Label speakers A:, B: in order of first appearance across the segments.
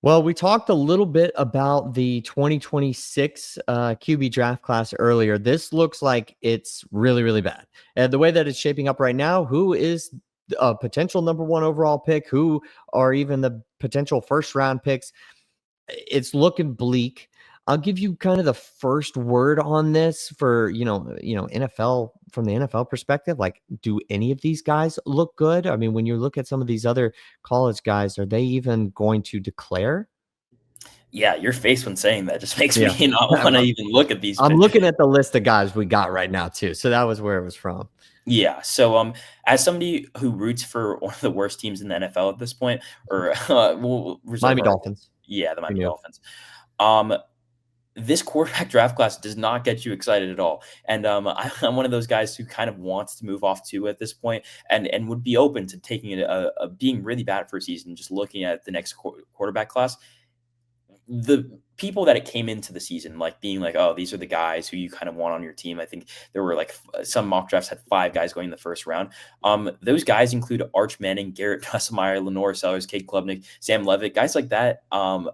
A: Well, we talked a little bit about the 2026 QB draft class earlier. This looks like it's really, really bad. And the way that it's shaping up right now, who is a potential number one overall pick? Who are even the potential first round picks? It's looking bleak. I'll give you kind of the first word on this for, NFL from the NFL perspective. Like, do any of these guys look good? I mean, when you look at some of these other college guys, are they even going to declare?
B: Yeah, your face when saying that just makes
A: Yeah.
B: me not want to even look at these.
A: I'm looking at the list of guys we got right now too. So that was where it was from.
B: Yeah. So, as somebody who roots for one of the worst teams in the NFL at this point, or we'll reserve
A: Miami
B: our
A: Dolphins.
B: yeah, the
A: You
B: Miami
A: knew.
B: Dolphins. Um, this quarterback draft class does not get you excited at all. And I'm one of those guys who kind of wants to move off too at this point, and would be open to taking it being really bad for a season, just looking at the next quarterback class. The people that it came into the season like being like, oh, these are the guys who you kind of want on your team. I think there were like some mock drafts had 5 guys going in the first round. Those guys include Arch Manning, Garrett Nussmeier, Lenore Sellers, Cade Klubnik, Sam Levitt, guys like that. I'm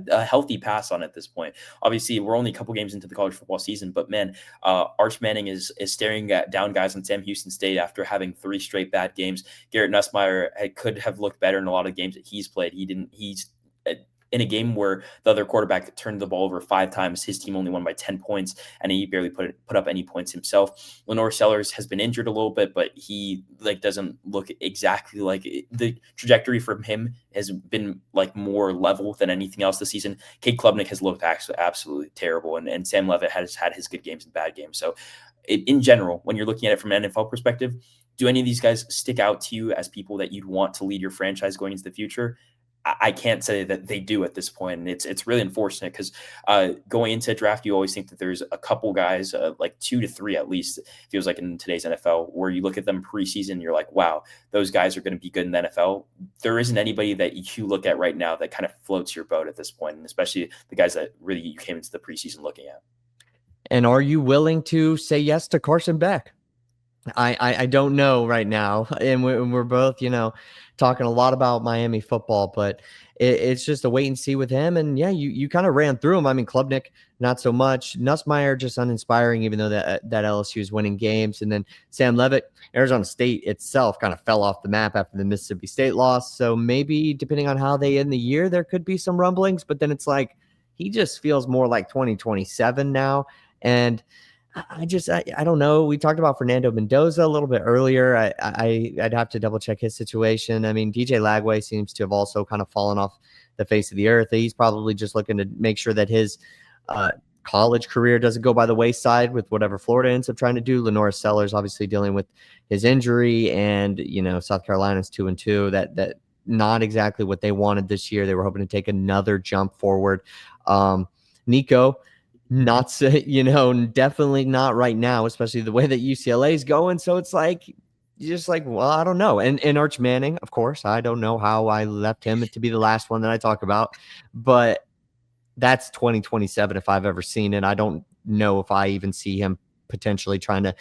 B: a healthy pass on at this point. Obviously, we're only a couple games into the college football season, but man, Arch Manning is staring down guys on Sam Houston State after having 3 straight bad games. Garrett Nussmeier could have looked better in a lot of games that he's played. He didn't. He's in a game where the other quarterback turned the ball over 5 times, his team only won by 10 points, and he barely put up any points himself. Lenore Sellers has been injured a little bit, but he doesn't look exactly like the trajectory from him has been like more level than anything else this season. Cade Klubnik has looked absolutely terrible, and Sam Levitt has had his good games and bad games. So in general, when you're looking at it from an NFL perspective, do any of these guys stick out to you as people that you'd want to lead your franchise going into the future? I can't say that they do at this point, and it's really unfortunate because going into a draft, you always think that there's a couple guys, like 2 to 3 at least, feels like in today's NFL, where you look at them preseason, you're like, wow, those guys are going to be good in the NFL. There isn't anybody that you look at right now that kind of floats your boat at this point, and especially the guys that really you came into the preseason looking at.
A: And are you willing to say yes to Carson Beck? I don't know right now, and we're both talking a lot about Miami football, but it's just a wait and see with him. And yeah, you kind of ran through him. I mean, Klubnik not so much. Nussmeier just uninspiring, even though that LSU is winning games. And then Sam Levitt, Arizona State itself kind of fell off the map after the Mississippi State loss. So maybe depending on how they end the year, there could be some rumblings. But then it's like he just feels more like 2027 now, and I don't know. We talked about Fernando Mendoza a little bit earlier. I'd have to double check his situation. I mean, DJ Lagway seems to have also kind of fallen off the face of the earth. He's probably just looking to make sure that his college career doesn't go by the wayside with whatever Florida ends up trying to do. Lenore Sellers obviously dealing with his injury, and South Carolina's 2-2. That not exactly what they wanted this year. They were hoping to take another jump forward. Nico, not definitely not right now, especially the way that UCLA is going. So it's like you're just like, well, I don't know. And Arch Manning, of course, I don't know how I left him to be the last one that I talk about, but that's 2027 if I've ever seen it. I don't know if I even see him potentially trying to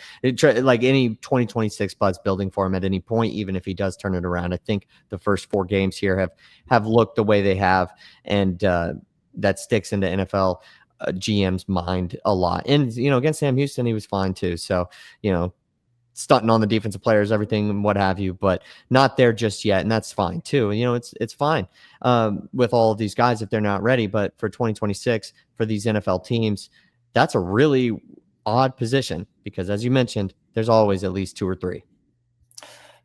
A: like any 2026 buzz building for him at any point, even if he does turn it around. I think the first 4 games here have looked the way they have, and that sticks into NFL GM's mind a lot. And against Sam Houston, he was fine too. So stunting on the defensive players, everything, and what have you, but not there just yet, and that's fine too. It's fine with all of these guys if they're not ready. But for 2026, for these NFL teams, that's a really odd position because, as you mentioned, there's always at least 2 or 3.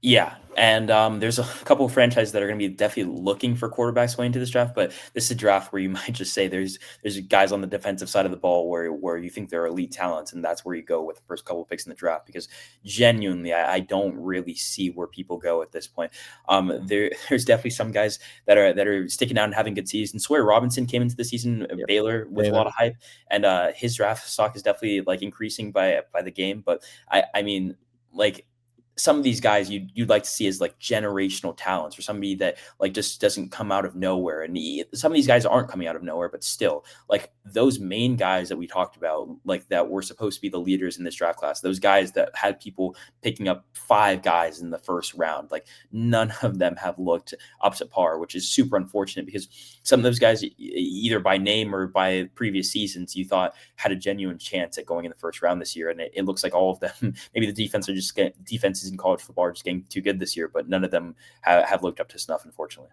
B: Yeah, and there's a couple of franchises that are going to be definitely looking for quarterbacks going into this draft, but this is a draft where you might just say there's guys on the defensive side of the ball where you think they're elite talents, and that's where you go with the first couple of picks in the draft. Because genuinely, I don't really see where people go at this point. There's definitely some guys that are sticking out and having good seasons. Sawyer Robinson came into the season at Baylor with a lot of hype, and his draft stock is definitely like increasing by the game. But I mean, like, some of these guys you'd like to see as like generational talents, or somebody that like just doesn't come out of nowhere. And some of these guys aren't coming out of nowhere, but still, like those main guys that we talked about, like that were supposed to be the leaders in this draft class, those guys that had people picking up 5 guys in the first round, like none of them have looked up to par, which is super unfortunate, because some of those guys, either by name or by previous seasons, you thought had a genuine chance at going in the first round this year. And it looks like all of them, maybe the defenses in college football are just getting too good this year, but none of them have looked up to snuff, unfortunately.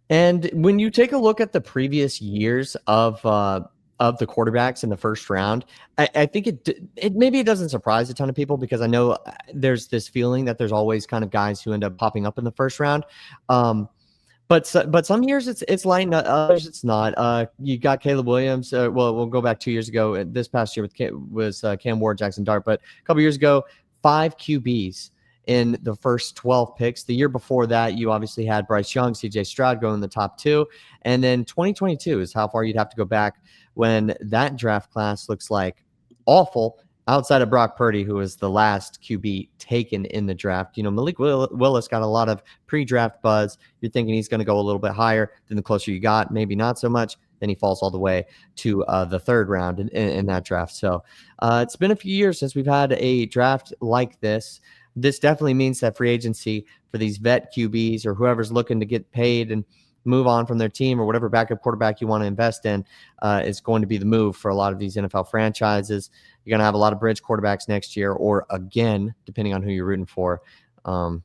A: And when you take a look at the previous years of the quarterbacks in the first round, I think it maybe it doesn't surprise a ton of people, because I know there's this feeling that there's always kind of guys who end up popping up in the first round. But some years it's light, others it's not. You got Caleb Williams. Well, we'll go back 2 years ago. This past year was Cam Ward, Jackson Dart. But a couple years ago, 5 QBs in the first 12 picks. The year before that, you obviously had Bryce Young, CJ Stroud going in the top 2. And then 2022 is how far you'd have to go back when that draft class looks like awful, outside of Brock Purdy, who was the last QB taken in the draft. Malik Willis got a lot of pre-draft buzz. You're thinking he's going to go a little bit higher. Then the closer you got, maybe not so much. Then he falls all the way to the 3rd round in that draft. So it's been a few years since we've had a draft like this. This definitely means that free agency for these vet QBs, or whoever's looking to get paid and move on from their team, or whatever backup quarterback you want to invest in, is going to be the move for a lot of these NFL franchises. You're going to have a lot of bridge quarterbacks next year, or again, depending on who you're rooting for. Then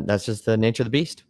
A: that's just the nature of the beast.